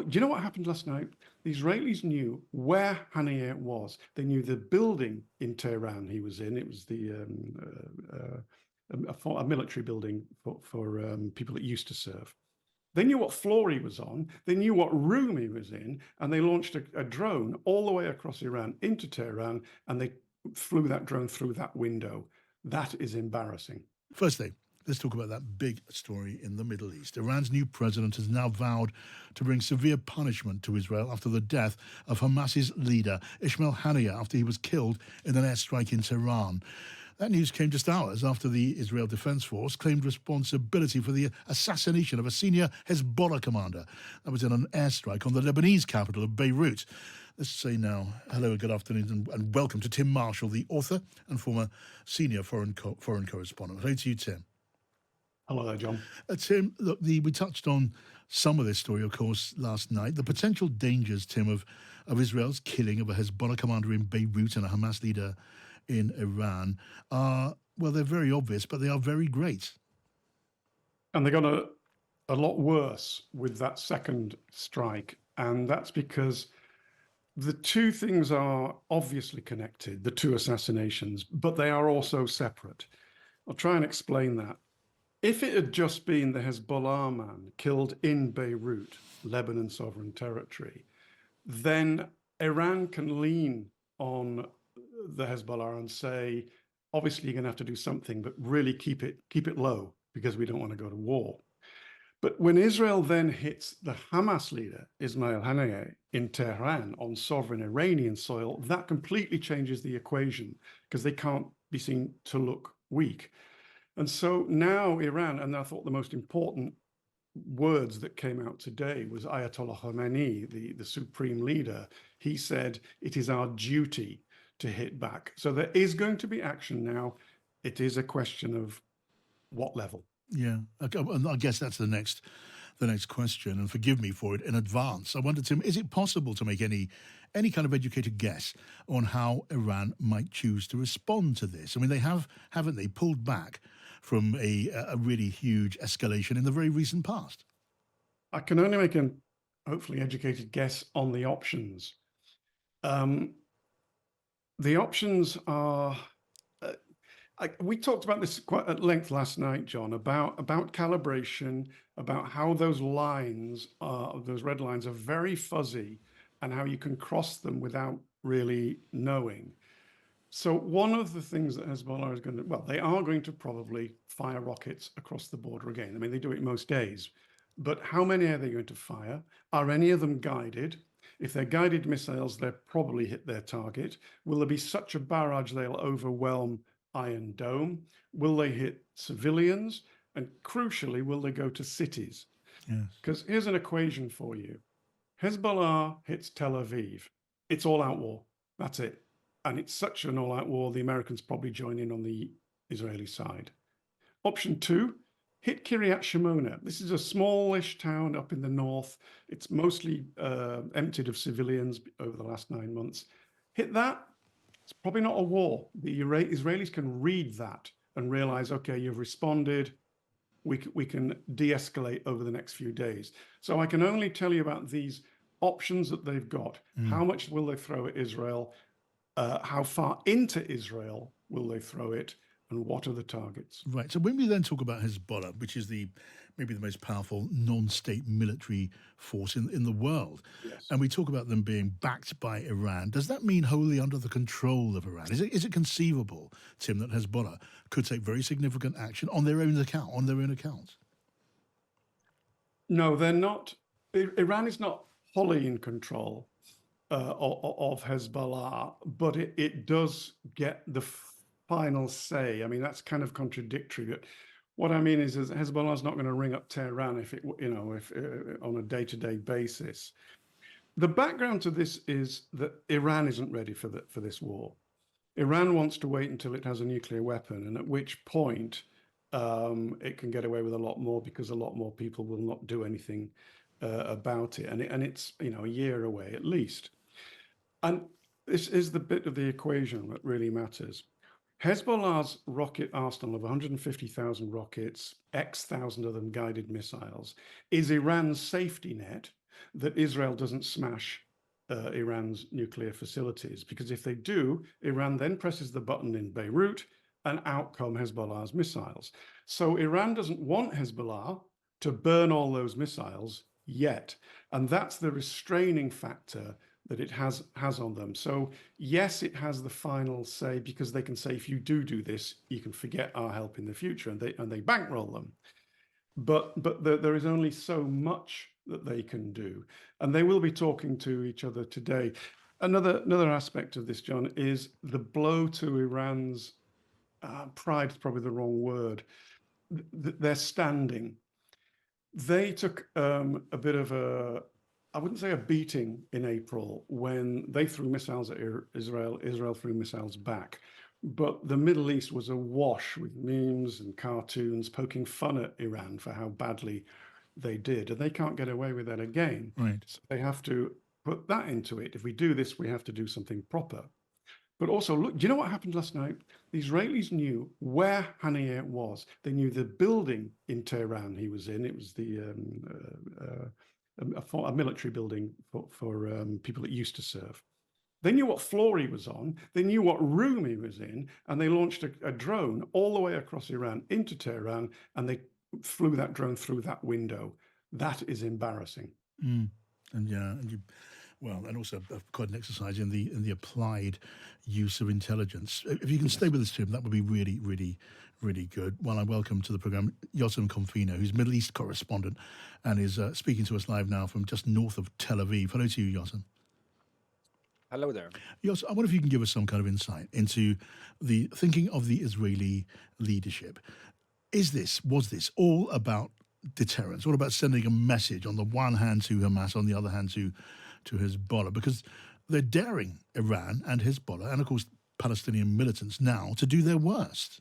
do you know what happened last night? The Israelis knew where Haniyeh was. They knew the building in Tehran he was in. It was a military building for people that used to serve. They knew what floor he was on. They knew what room he was in, and they launched a drone all the way across Iran into Tehran, and they flew that drone through that window. That is embarrassing. Firstly, let's talk about that big story in the Middle East. Iran's new president has now vowed to bring severe punishment to Israel after the death of Hamas's leader, Ismail Haniyeh, after he was killed in an airstrike in Tehran. That news came just hours after the Israel Defense Force claimed responsibility for the assassination of a senior Hezbollah commander. That was in an airstrike on the Lebanese capital of Beirut. Let's say now hello and good afternoon and welcome to Tim Marshall, the author and former senior foreign correspondent. Hello to you, Tim. Hello there, John. Tim, look, we touched on some of this story, of course, last night. The potential dangers, Tim, of Israel's killing of a Hezbollah commander in Beirut and a Hamas leader in Iran are, well, they're very obvious, but they are very great. And they got a lot worse with that second strike. And that's because the two things are obviously connected, the two assassinations, but they are also separate. I'll try and explain that. If it had just been the Hezbollah man killed in Beirut, Lebanon sovereign territory, then Iran can lean on the Hezbollah and say, obviously you're going to have to do something, but really keep it low because we don't want to go to war. But when Israel then hits the Hamas leader, Ismail Haniyeh, in Tehran on sovereign Iranian soil, that completely changes the equation because they can't be seen to look weak. And so now Iran, and I thought the most important words that came out today was Ayatollah Khomeini, the supreme leader. He said, it is our duty to hit back. So there is going to be action now. It is a question of what level. Yeah, I guess that's the next question, and forgive me for it in advance. I wonder, Tim, is it possible to make any kind of educated guess on how Iran might choose to respond to this? I mean, haven't they, pulled back from a really huge escalation in the very recent past? I can only make an hopefully educated guess on the options. The options are, we talked about this quite at length last night, John, about calibration, about how those lines, those red lines are very fuzzy and how you can cross them without really knowing. So one of the things that Hezbollah is going to, well, they are going to probably fire rockets across the border again. I mean, they do it most days, but how many are they going to fire? Are any of them guided? If they're guided missiles, they'll probably hit their target. Will there be such a barrage they'll overwhelm Iron Dome? Will they hit civilians? And crucially, will they go to cities? Yes. Because here's an equation for you. Hezbollah hits Tel Aviv. It's all-out war. That's it. And it's such an all-out war, the Americans probably join in on the Israeli side. Option two, hit Kiryat Shimona. This is a smallish town up in the north. It's mostly emptied of civilians over the last 9 months. Hit that, it's probably not a war. The Israelis can read that and realize, okay, you've responded. We can de-escalate over the next few days. So I can only tell you about these options that they've got. How much will they throw at Israel? How far into Israel will they throw it? And what are the targets? Right. So when we then talk about Hezbollah, which is maybe the most powerful non-state military force in the world, yes, and we talk about them being backed by Iran, does that mean wholly under the control of Iran? Is it conceivable, Tim, that Hezbollah could take very significant action on their own account? No, they're not. Iran is not wholly in control of Hezbollah, but it does get the final say. I mean, that's kind of contradictory. But what I mean is Hezbollah is not going to ring up Tehran if on a day-to-day basis. The background to this is that Iran isn't ready for this war. Iran wants to wait until it has a nuclear weapon, and at which point it can get away with a lot more because a lot more people will not do anything about it, and it's a year away at least. And this is the bit of the equation that really matters. Hezbollah's rocket arsenal of 150,000 rockets, X thousand of them guided missiles, is Iran's safety net that Israel doesn't smash Iran's nuclear facilities, because if they do, Iran then presses the button in Beirut and out come Hezbollah's missiles. So Iran doesn't want Hezbollah to burn all those missiles yet. And that's the restraining factor that it has on them. So yes, it has the final say, because they can say, if you do this, you can forget our help in the future, and they bankroll them. But there is only so much that they can do, and they will be talking to each other today. Another aspect of this, John, is the blow to Iran's pride is probably the wrong word. Their standing. They took a bit of I wouldn't say a beating in April when they threw missiles at Israel. Israel threw missiles back. But the Middle East was awash with memes and cartoons poking fun at Iran for how badly they did. And they can't get away with that again. Right. So they have to put that into it. If we do this, we have to do something proper. But also, look, do you know what happened last night? The Israelis knew where Haniyeh was. They knew the building in Tehran he was in. It was a military building for people that used to serve. They knew what floor he was on. They knew what room he was in. And they launched a drone all the way across Iran into Tehran, and they flew that drone through that window. That is embarrassing. And yeah, and also quite an exercise in the applied use of intelligence. If you can stay with us, Tim, that would be really, really, really good. Well, I welcome to the program Yossam Confino, who's Middle East correspondent and is speaking to us live now from just north of Tel Aviv. Hello to you, Yossam. Hello there. Yoss, I wonder if you can give us some kind of insight into the thinking of the Israeli leadership. Was this all about deterrence, all about sending a message on the one hand to Hamas, on the other hand to Hezbollah? Because they're daring Iran and Hezbollah, and of course Palestinian militants now, to do their worst.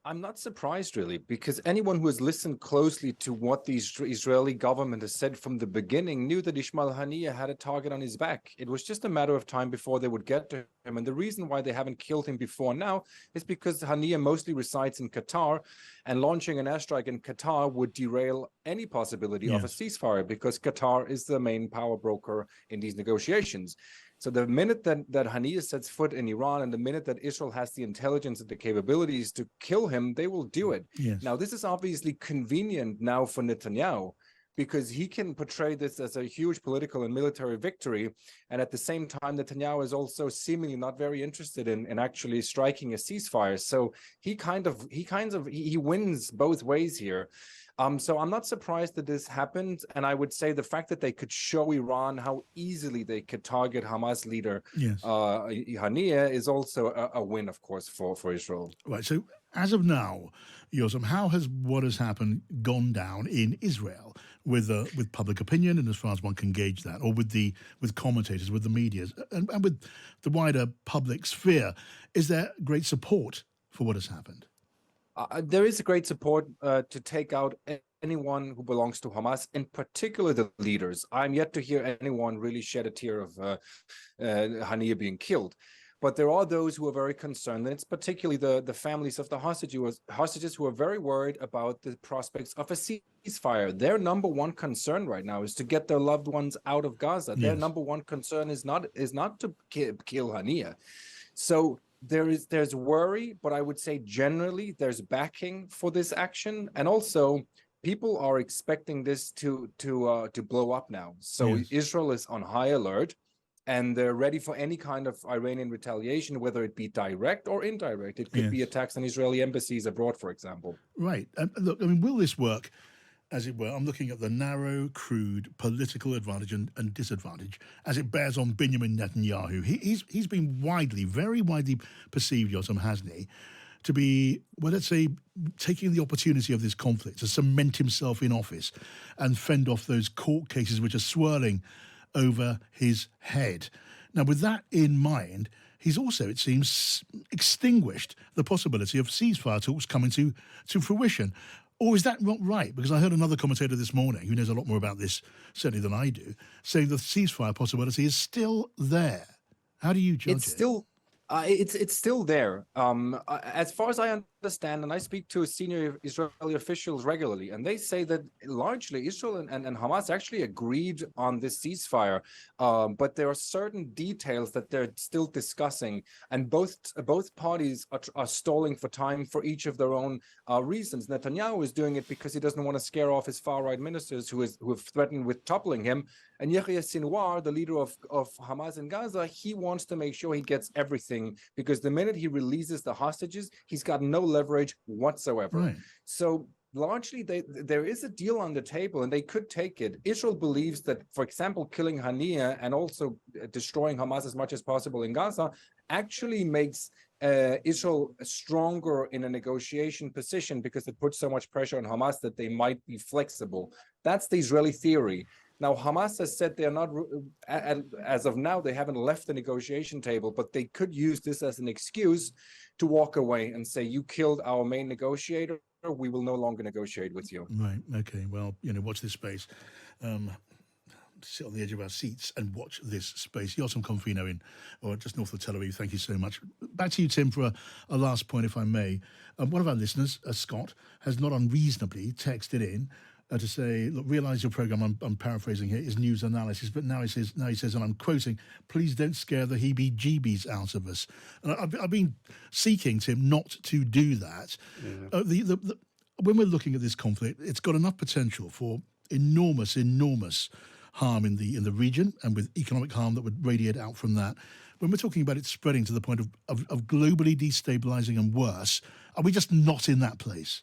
I'm not surprised, really, because anyone who has listened closely to what the Israeli government has said from the beginning knew that Ismail Haniyeh had a target on his back. It was just a matter of time before they would get to him. And the reason why they haven't killed him before now is because Haniyeh mostly resides in Qatar, and launching an airstrike in Qatar would derail any possibility of a ceasefire, because Qatar is the main power broker in these negotiations. So the minute that Haniyeh sets foot in Iran, and the minute that Israel has the intelligence and the capabilities to kill him, they will do it. Yes. Now, this is obviously convenient now for Netanyahu, because he can portray this as a huge political and military victory. And at the same time, Netanyahu is also seemingly not very interested in actually striking a ceasefire. So he wins both ways here. So I'm not surprised that this happened. And I would say the fact that they could show Iran how easily they could target Hamas leader Haniyeh is also a win, of course, for Israel. Right. So as of now, Yossam, how has what has happened gone down in Israel with public opinion, and as far as one can gauge that, or with commentators, with the media, and with the wider public sphere? Is there great support for what has happened? There is a great support to take out anyone who belongs to Hamas, in particular the leaders. I'm yet to hear anyone really shed a tear of Haniyeh being killed. But there are those who are very concerned, and it's particularly the families of the hostages who are very worried about the prospects of a ceasefire. Their number one concern right now is to get their loved ones out of Gaza. Their number one concern is not to kill Haniyeh. So there's worry, but I would say generally there's backing for this action, and also people are expecting this to blow up now. So Israel is on high alert, and they're ready for any kind of Iranian retaliation, whether it be direct or indirect. It could be attacks on Israeli embassies abroad, for example. Right. Look, I mean, will this work? As it were, I'm looking at the narrow, crude political advantage and disadvantage as it bears on Benjamin Netanyahu. He's been very widely perceived, Yossam, hasn't he, to be, well, let's say, taking the opportunity of this conflict to cement himself in office and fend off those court cases which are swirling over his head. Now, with that in mind, he's also, it seems, extinguished the possibility of ceasefire talks coming to fruition. Or is that not right? Because I heard another commentator this morning, who knows a lot more about this, certainly than I do, saying the ceasefire possibility is still there. How do you judge it? It's still there. As far as I understand, and I speak to senior Israeli officials regularly, and they say that largely Israel and Hamas actually agreed on this ceasefire, but there are certain details that they're still discussing, and both parties are stalling for time for each of their own reasons. Netanyahu is doing it because he doesn't want to scare off his far-right ministers who have threatened with toppling him, and Yahya Sinwar, the leader of Hamas in Gaza, he wants to make sure he gets everything, because the minute he releases the hostages, he's got no leverage whatsoever. Right. So largely, there is a deal on the table, and they could take it. Israel believes that, for example, killing Haniya and also destroying Hamas as much as possible in Gaza actually makes Israel stronger in a negotiation position, because it puts so much pressure on Hamas that they might be flexible. That's the Israeli theory. Now, Hamas has said they're not, as of now, they haven't left the negotiation table, but they could use this as an excuse to walk away and say, you killed our main negotiator, we will no longer negotiate with you. Right. Okay. Well, watch this space. Sit on the edge of our seats and watch this space. Yotam Confino or just north of Tel Aviv. Thank you so much. Back to you, Tim, for a last point, if I may. One of our listeners, Scott, has not unreasonably texted in to say, look, realise your programme, I'm paraphrasing here, is news analysis, but now he says, and I'm quoting, please don't scare the heebie-jeebies out of us. And I've been seeking, Tim, not to do that. Yeah. When we're looking at this conflict, it's got enough potential for enormous harm in the region, and with economic harm that would radiate out from that. When we're talking about it spreading to the point of globally destabilising and worse, are we just not in that place?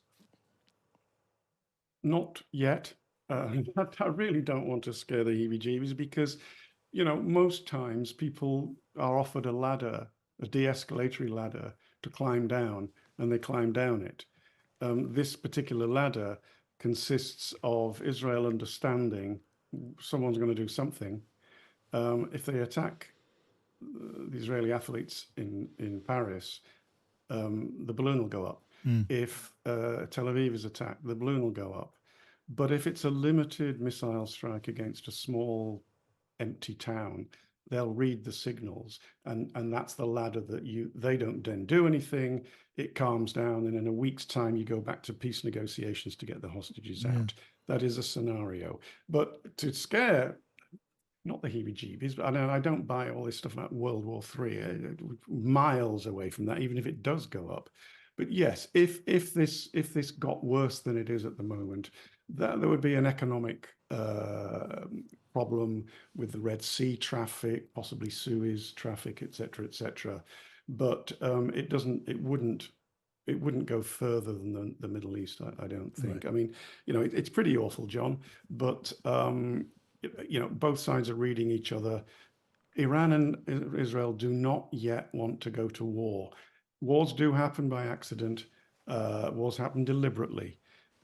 Not yet. I really don't want to scare the heebie-jeebies, because, most times people are offered a ladder, a de-escalatory ladder to climb down, and they climb down it. This particular ladder consists of Israel understanding someone's going to do something. If they attack the Israeli athletes in Paris, the balloon will go up. If Tel Aviv is attacked, the balloon will go up. But if it's a limited missile strike against a small empty town, they'll read the signals, and that's the ladder that they don't then do anything. It calms down, and in a week's time you go back to peace negotiations to get the hostages out. That is a scenario. But to scare, not the heebie-jeebies, but I don't buy all this stuff about World War III. Miles away from that, even if it does go up. But yes, if this got worse than it is at the moment, there would be an economic problem with the Red Sea traffic, possibly Suez traffic, etc. But it wouldn't go further than the Middle East, I don't think. Right. I mean, it's pretty awful, John, but both sides are reading each other. Iran and Israel do not yet want to go to war. Wars do happen by accident. Wars happen deliberately.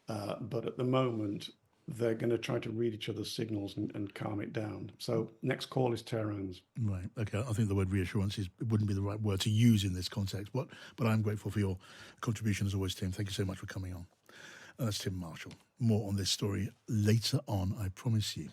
But at the moment, they're going to try to read each other's signals and calm it down. So next call is Tehran's. Right. Okay. I think the word reassurance wouldn't be the right word to use in this context. But I'm grateful for your contribution as always, Tim. Thank you so much for coming on. That's Tim Marshall. More on this story later on, I promise you.